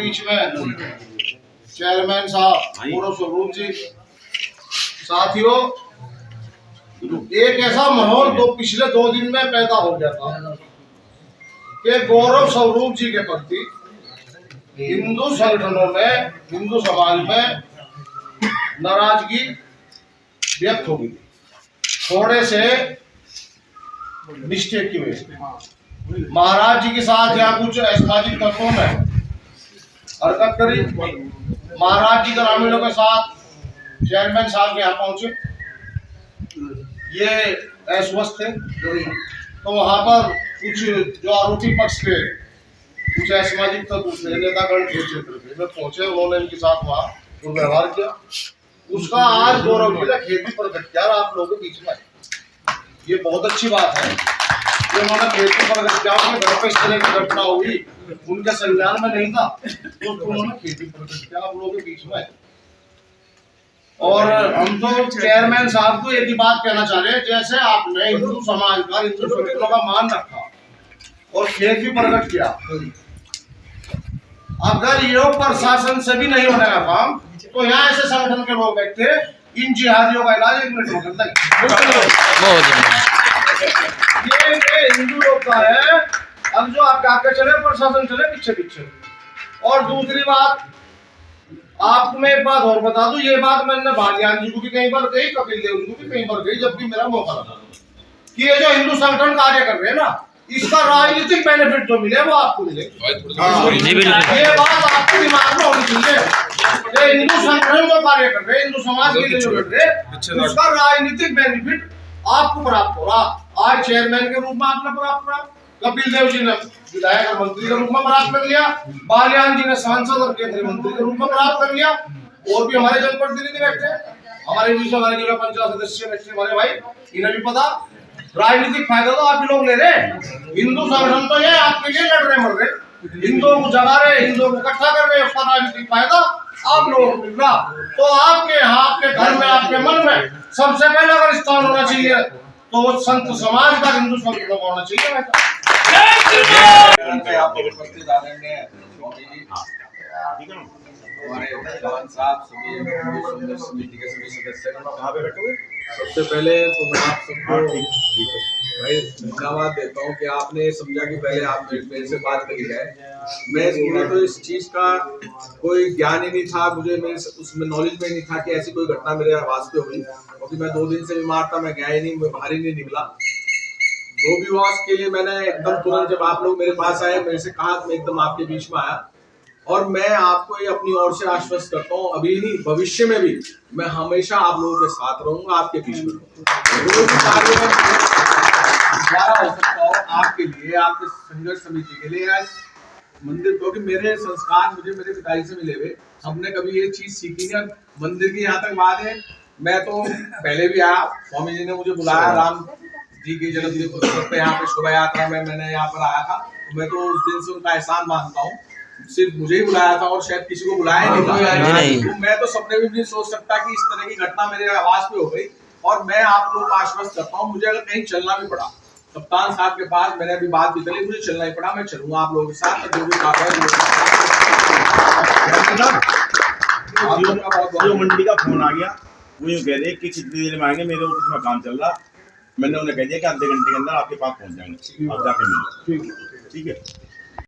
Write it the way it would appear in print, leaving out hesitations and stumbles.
बीच में चेयरमैन साहब गौरव स्वरूप जी, साथियों, एक ऐसा माहौल तो पिछले 2 दिन में पैदा हो गया था कि गौरव स्वरूप जी के प्रति हिंदू संगठनों में, हिंदू समाज में नाराजगी व्यक्त हो गई थोड़े से मिस्टेक की वजह से। महाराज जी के साथ या कुछ असामाजिक तत्वों में हरकत करी। महाराज जी ग्रामीणों के साथ चेयरमैन साहब के यहाँ पहुंचे, ये अस्वस्थ थे, तो वहां पर कुछ जो आरोपी पक्ष के कुछ असामाजिक तत्व नेतागण क्षेत्र में पहुंचे, उन्होंने इनके साथ वहां दुर्व्यवहार किया। उसका आज गौरव जी ने खेती प्रकट किया आप लोगों के बीच में। ये बहुत अच्छी बात है कि उन्होंने खेती प्रकट किया। उनके घर पर इस तरह की घटना हुई, उनके संज्ञान में नहीं था, तो उन्होंने खेती प्रकट किया आप लोगों के बीच में। और हम तो चेयरमैन साहब को एक ही बात कहना चाह रहे हैं, जैसे आपने हिंदू समाज का, हिंदू संगठनों का मान रखा और खेत भी प्रकट किया, अगर ये प्रशासन से भी नहीं होने का काम, तो यहाँ ऐसे संगठन के लोग बैठे, इन जिहादियों का इलाज 1 मिनट में ये हिंदू लोग का है। अब जो आप आगे चले, प्रशासन चले पीछे पीछे। और दूसरी बात, आपको मैं एक बात और बता दूं, ये बात मैंने भाग्यान जी को भी कहीं पर कही, कपिल देव जी को भी कहीं पर कही, जब भी मेरा मौका लगा, कि ये जो हिंदू संगठन कार्य कर रहे हैं ना, इसका राजनीतिक बेनिफिट जो मिले वो आपको मिले। ये बात आपके दिमाग में होनी चाहिए। हिंदू संगठन जो कार्य कर रहे हैं, हिंदू समाज के लिए जो कर रहे हैं, उसका राजनीतिक बेनिफिट आपको प्राप्त हो रहा। आज चेयरमैन के रूप में आपने प्राप्त करा, कपिल देव जी ने विधायक और मंत्री के रूप में प्राप्त कर लिया, बालियान जी ने सांसद और केंद्रीय मंत्री के रूप में प्राप्त कर लिया, और भी हमारे जनप्रतिनिधि बैठे, हमारे बीच हमारे जिला पंचायत सदस्य बैठे, हमारे भाई, इन्हें भी पता। राजनीतिक फायदा तो आप लोग ले रहे। हिंदू संगठन तो ये आपके लिए लड़ रहे, मर रहे, हिंदुओं को जगा रहे, हिंदुओं को इकट्ठा कर रहे, उसका राजनीतिक फायदा आप लोगों को मिल रहा। तो आपके यहाँ, आपके घर में, आपके मन में सबसे पहले अगर स्थान होना चाहिए तो वो संत समाज का, हिंदू संगठनों का होना चाहिए। सबसे पहले तो मैं आप सबको भाई धन्यवाद देता हूँ कि आपने समझा कि पहले आप मेरे से बात करी है। मुझे तो इस चीज का कोई ज्ञान ही नहीं था, मुझे उसमें नॉलेज में नहीं था कि ऐसी कोई घटना मेरे आवाज पे हुई, क्योंकि मैं 2 दिन से बीमार था, मैं गया ही नहीं, मैं बाहर ही नहीं निकला। जो भी हुआ उसके लिए मैंने एकदम तुरंत, जब आप लोग मेरे पास आए, मेरे से कहा, मैं एकदम आपके बीच में आया। और मैं आपको ये अपनी ओर से आश्वस्त करता हूँ, अभी नहीं भविष्य में भी मैं हमेशा आप लोगों के साथ रहूंगा, आपके बीच में हो सकता हो आपके लिए, आपके संघर्ष समिति के लिए या मंदिर, क्योंकि मेरे संस्कार मुझे मेरे पिताजी से मिले हुए, हमने कभी ये चीज सीखी नहीं। मंदिर की यहाँ तक बात है, मैं तो पहले भी आया, स्वामी जी ने मुझे बुलाया, राम जी की जन्मदिन पे यहाँ पे शोभा यात्रा में मैंने यहाँ पर आया था, तो मैं तो उस दिन से उनका एहसान मानता हूँ। सिर्फ मुझे ही बुलाया था और शायद किसी को बुलाया नहीं था। तो मैं तो सपने भी नहीं सोच सकता कि इस तरह की घटना मेरे आवाज पे हो गई। और मैं आप लोगों को आश्वस्त करता हूँ, मुझे अगर कहीं चलना भी पड़ा, कप्तान साहब के पास मैंने अभी बात भी करी, मुझे चलना ही पड़ा, मैं चलूंगा आप लोगों के साथ, जो भी बात है। मंडी का फोन आ गया, वो यूँ कह रहे कि कितनी देर में आएंगे, मेरे ऑफिस में काम चल रहा, मैंने उन्हें कह दिया कि आधे घंटे के अंदर आपके पास पहुंच जाएंगे, आप जाके मिलो। ठीक है।